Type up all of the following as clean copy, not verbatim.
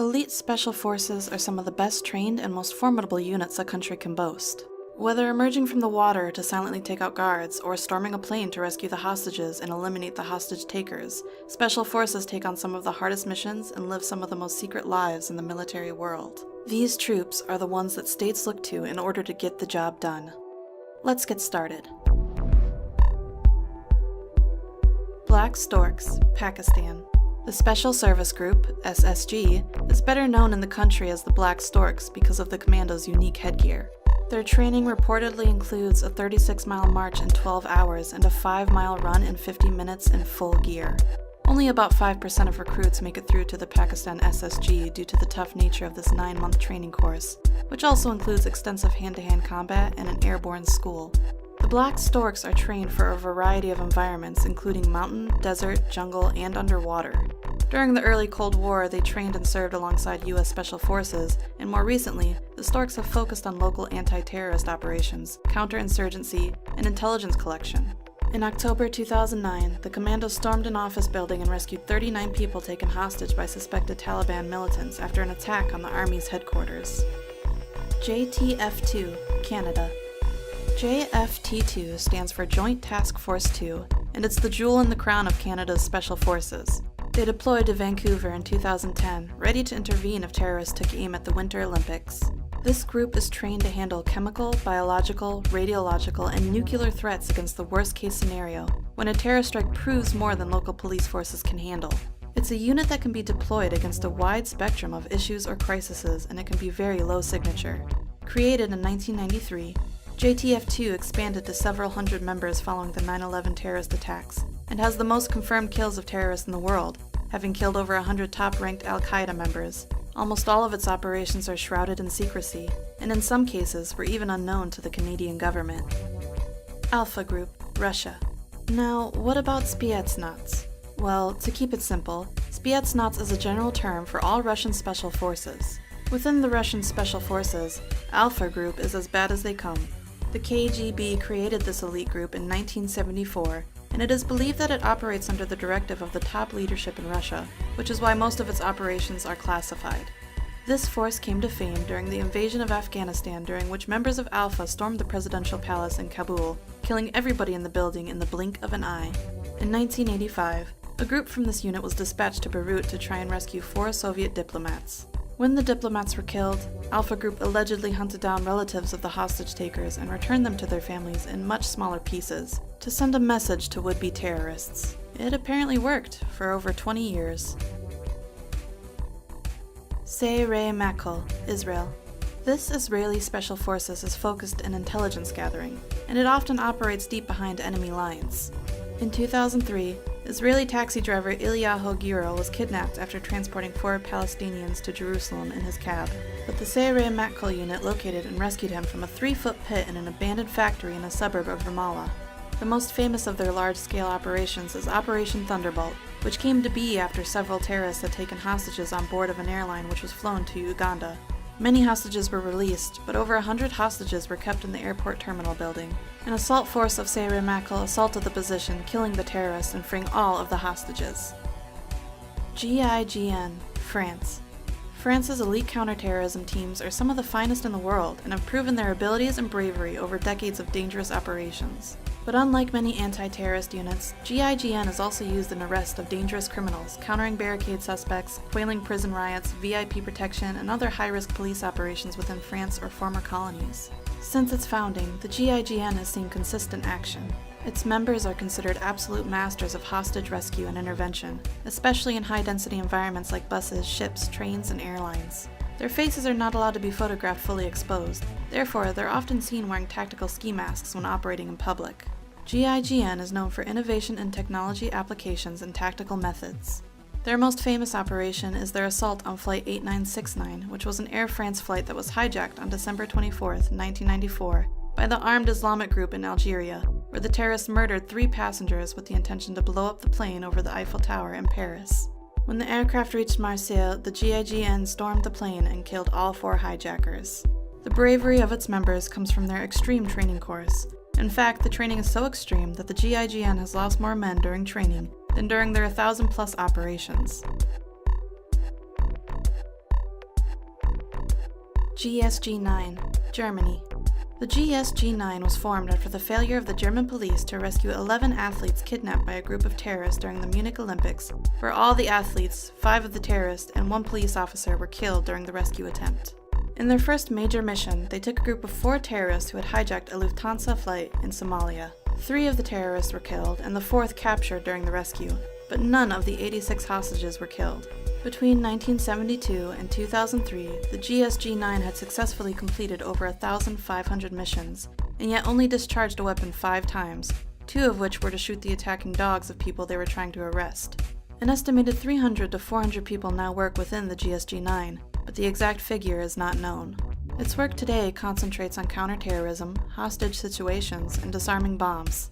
Elite Special Forces are some of the best trained and most formidable units a country can boast. Whether emerging from the water to silently take out guards, or storming a plane to rescue the hostages and eliminate the hostage takers, Special Forces take on some of the hardest missions and live some of the most secret lives in the military world. These troops are the ones that states look to in order to get the job done. Let's get started. Black Storks, Pakistan. The Special Service Group, SSG, is better known in the country as the Black Storks because of the commando's unique headgear. Their training reportedly includes a 36-mile march in 12 hours and a 5-mile run in 50 minutes in full gear. Only about 5% of recruits make it through to the Pakistan SSG due to the tough nature of this 9-month training course, which also includes extensive hand-to-hand combat and an airborne school. The Black Storks are trained for a variety of environments, including mountain, desert, jungle, and underwater. During the early Cold War, they trained and served alongside U.S. Special Forces, and more recently, the Storks have focused on local anti-terrorist operations, counterinsurgency, and intelligence collection. In October 2009, the commando stormed an office building and rescued 39 people taken hostage by suspected Taliban militants after an attack on the Army's headquarters. JTF-2, Canada. JFT-2 stands for Joint Task Force 2, and it's the jewel in the crown of Canada's Special Forces. They deployed to Vancouver in 2010, ready to intervene if terrorists took aim at the Winter Olympics. This group is trained to handle chemical, biological, radiological, and nuclear threats against the worst-case scenario, when a terror strike proves more than local police forces can handle. It's a unit that can be deployed against a wide spectrum of issues or crises, and it can be very low signature. Created in 1993, JTF-2 expanded to several hundred members following the 9/11 terrorist attacks, and has the most confirmed kills of terrorists in the world, having killed over 100 top-ranked Al-Qaeda members. Almost all of its operations are shrouded in secrecy, and in some cases were even unknown to the Canadian government. Alpha Group, Russia. Now, what about Spetsnaz? Well, to keep it simple, Spetsnaz is a general term for all Russian special forces. Within the Russian Special Forces, Alpha Group is as bad as they come. The KGB created this elite group in 1974, and it is believed that it operates under the directive of the top leadership in Russia, which is why most of its operations are classified. This force came to fame during the invasion of Afghanistan, during which members of Alpha stormed the presidential palace in Kabul, killing everybody in the building in the blink of an eye. In 1985, a group from this unit was dispatched to Beirut to try and rescue 4 Soviet diplomats. When the diplomats were killed, Alpha Group allegedly hunted down relatives of the hostage takers and returned them to their families in much smaller pieces, to send a message to would-be terrorists. It apparently worked for over 20 years. Sayeret Matkal, Israel. This Israeli Special Forces is focused in intelligence gathering, and it often operates deep behind enemy lines. In 2003, Israeli taxi driver Eliyahu Giro was kidnapped after transporting 4 Palestinians to Jerusalem in his cab, but the Sayeret Matkal unit located and rescued him from a 3-foot pit in an abandoned factory in a suburb of Ramallah. The most famous of their large-scale operations is Operation Thunderbolt, which came to be after several terrorists had taken hostages on board of an airline which was flown to Uganda. Many hostages were released, but over 100 hostages were kept in the airport terminal building. An assault force of Sayeret Matkal assaulted the position, killing the terrorists and freeing all of the hostages. GIGN, France. France's elite counterterrorism teams are some of the finest in the world and have proven their abilities and bravery over decades of dangerous operations. But unlike many anti-terrorist units, GIGN is also used in arrest of dangerous criminals, countering barricade suspects, quelling prison riots, VIP protection, and other high-risk police operations within France or former colonies. Since its founding, the GIGN has seen consistent action. Its members are considered absolute masters of hostage rescue and intervention, especially in high-density environments like buses, ships, trains, and airlines. Their faces are not allowed to be photographed fully exposed, therefore they're often seen wearing tactical ski masks when operating in public. GIGN is known for innovation in technology applications and tactical methods. Their most famous operation is their assault on Flight 8969, which was an Air France flight that was hijacked on December 24, 1994, by the armed Islamic group in Algeria, where the terrorists murdered 3 passengers with the intention to blow up the plane over the Eiffel Tower in Paris. When the aircraft reached Marseille, the GIGN stormed the plane and killed all 4 hijackers. The bravery of its members comes from their extreme training course. In fact, the training is so extreme that the GIGN has lost more men during training than during their 1,000-plus operations. GSG-9, Germany. The GSG-9 was formed after the failure of the German police to rescue 11 athletes kidnapped by a group of terrorists during the Munich Olympics, where all the athletes, 5 of the terrorists, and 1 police officer were killed during the rescue attempt. In their first major mission, they took a group of 4 terrorists who had hijacked a Lufthansa flight in Somalia. 3 of the terrorists were killed, and the 4th captured during the rescue, but none of the 86 hostages were killed. Between 1972 and 2003, the GSG-9 had successfully completed over 1,500 missions, and yet only discharged a weapon 5 times, 2 of which were to shoot the attacking dogs of people they were trying to arrest. An estimated 300 to 400 people now work within the GSG-9, but the exact figure is not known. Its work today concentrates on counterterrorism, hostage situations, and disarming bombs.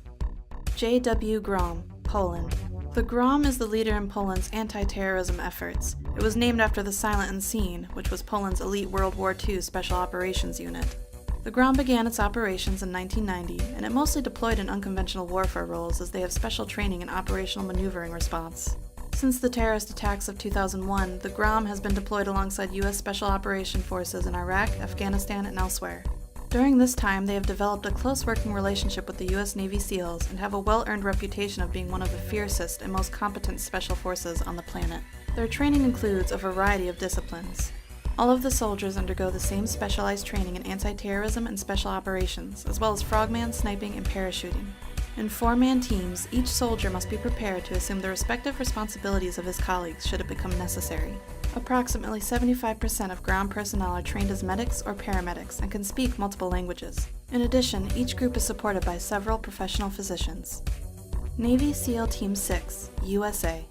J.W. Grom, Poland. The Grom is the leader in Poland's anti-terrorism efforts. It was named after the Silent Unseen, which was Poland's elite World War II Special Operations Unit. The Grom began its operations in 1990, and it mostly deployed in unconventional warfare roles as they have special training in operational maneuvering response. Since the terrorist attacks of 2001, the Grom has been deployed alongside U.S. Special Operation Forces in Iraq, Afghanistan, and elsewhere. During this time, they have developed a close working relationship with the U.S. Navy SEALs and have a well-earned reputation of being one of the fiercest and most competent special forces on the planet. Their training includes a variety of disciplines. All of the soldiers undergo the same specialized training in anti-terrorism and special operations, as well as frogman, sniping, and parachuting. In 4-man teams, each soldier must be prepared to assume the respective responsibilities of his colleagues should it become necessary. Approximately 75% of ground personnel are trained as medics or paramedics and can speak multiple languages. In addition, each group is supported by several professional physicians. Navy SEAL Team 6, USA.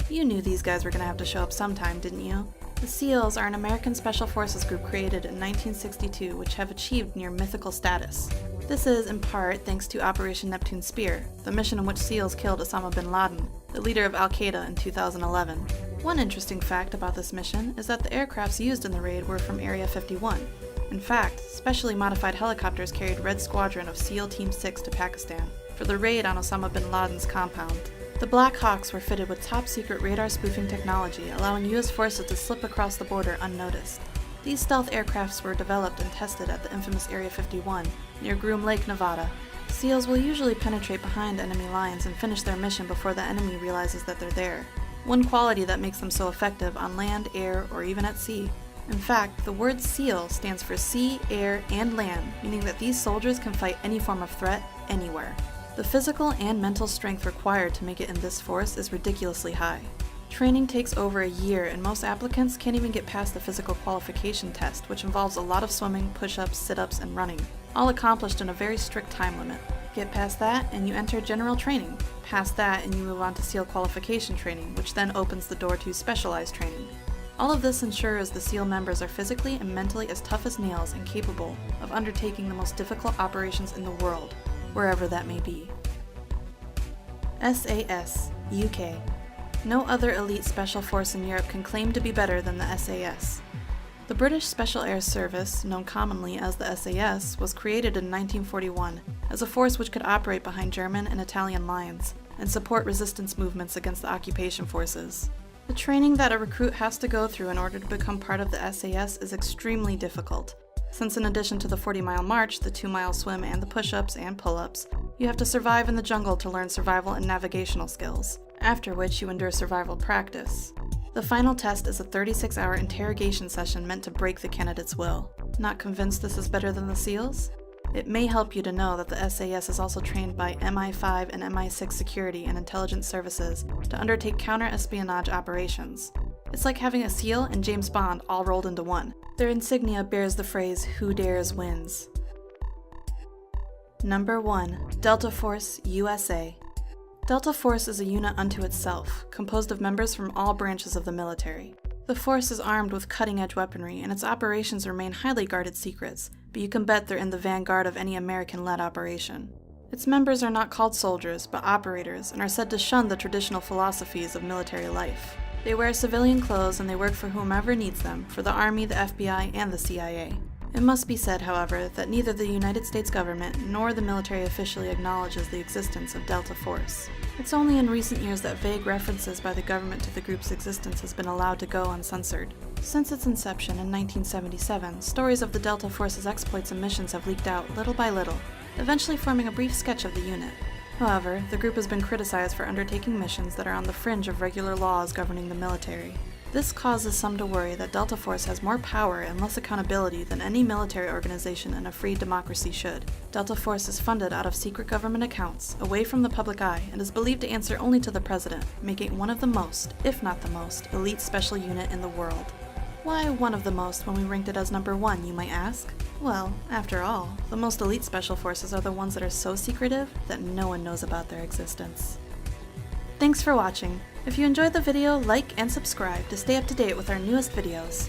You knew these guys were going to have to show up sometime, didn't you? The SEALs are an American Special Forces group created in 1962 which have achieved near mythical status. This is, in part, thanks to Operation Neptune Spear, the mission in which SEALs killed Osama bin Laden, the leader of Al-Qaeda, in 2011. One interesting fact about this mission is that the aircrafts used in the raid were from Area 51. In fact, specially modified helicopters carried Red Squadron of SEAL Team 6 to Pakistan for the raid on Osama bin Laden's compound. The Black Hawks were fitted with top-secret radar spoofing technology, allowing U.S. forces to slip across the border unnoticed. These stealth aircrafts were developed and tested at the infamous Area 51, near Groom Lake, Nevada. SEALs will usually penetrate behind enemy lines and finish their mission before the enemy realizes that they're there. One quality that makes them so effective on land, air, or even at sea. In fact, the word SEAL stands for sea, air, and land, meaning that these soldiers can fight any form of threat, anywhere. The physical and mental strength required to make it in this force is ridiculously high. Training takes over a year, and most applicants can't even get past the physical qualification test, which involves a lot of swimming, push-ups, sit-ups, and running, all accomplished in a very strict time limit. Get past that, and you enter general training. Past that, and you move on to SEAL qualification training, which then opens the door to specialized training. All of this ensures the SEAL members are physically and mentally as tough as nails and capable of undertaking the most difficult operations in the world, wherever that may be. SAS, UK. No other elite special force in Europe can claim to be better than the SAS. The British Special Air Service, known commonly as the SAS, was created in 1941 as a force which could operate behind German and Italian lines and support resistance movements against the occupation forces. The training that a recruit has to go through in order to become part of the SAS is extremely difficult, since in addition to the 40-mile march, the 2-mile swim, and the push-ups and pull-ups, you have to survive in the jungle to learn survival and navigational skills, after which you endure survival practice. The final test is a 36-hour interrogation session meant to break the candidate's will. Not convinced this is better than the SEALs? It may help you to know that the SAS is also trained by MI5 and MI6 security and intelligence services to undertake counter-espionage operations. It's like having a SEAL and James Bond all rolled into one. Their insignia bears the phrase, "Who dares wins." Number 1. Delta Force, USA. Delta Force is a unit unto itself, composed of members from all branches of the military. The force is armed with cutting-edge weaponry, and its operations remain highly guarded secrets, but you can bet they're in the vanguard of any American-led operation. Its members are not called soldiers, but operators, and are said to shun the traditional philosophies of military life. They wear civilian clothes and they work for whomever needs them, for the Army, the FBI, and the CIA. It must be said, however, that neither the United States government nor the military officially acknowledges the existence of Delta Force. It's only in recent years that vague references by the government to the group's existence has been allowed to go uncensored. Since its inception in 1977, stories of the Delta Force's exploits and missions have leaked out little by little, eventually forming a brief sketch of the unit. However, the group has been criticized for undertaking missions that are on the fringe of regular laws governing the military. This causes some to worry that Delta Force has more power and less accountability than any military organization in a free democracy should. Delta Force is funded out of secret government accounts, away from the public eye, and is believed to answer only to the president, making it one of the most, if not the most, elite special unit in the world. Why one of the most when we ranked it as number 1, you might ask? Well, after all, the most elite special forces are the ones that are so secretive that no one knows about their existence. Thanks for watching. If you enjoyed the video, like and subscribe to stay up to date with our newest videos.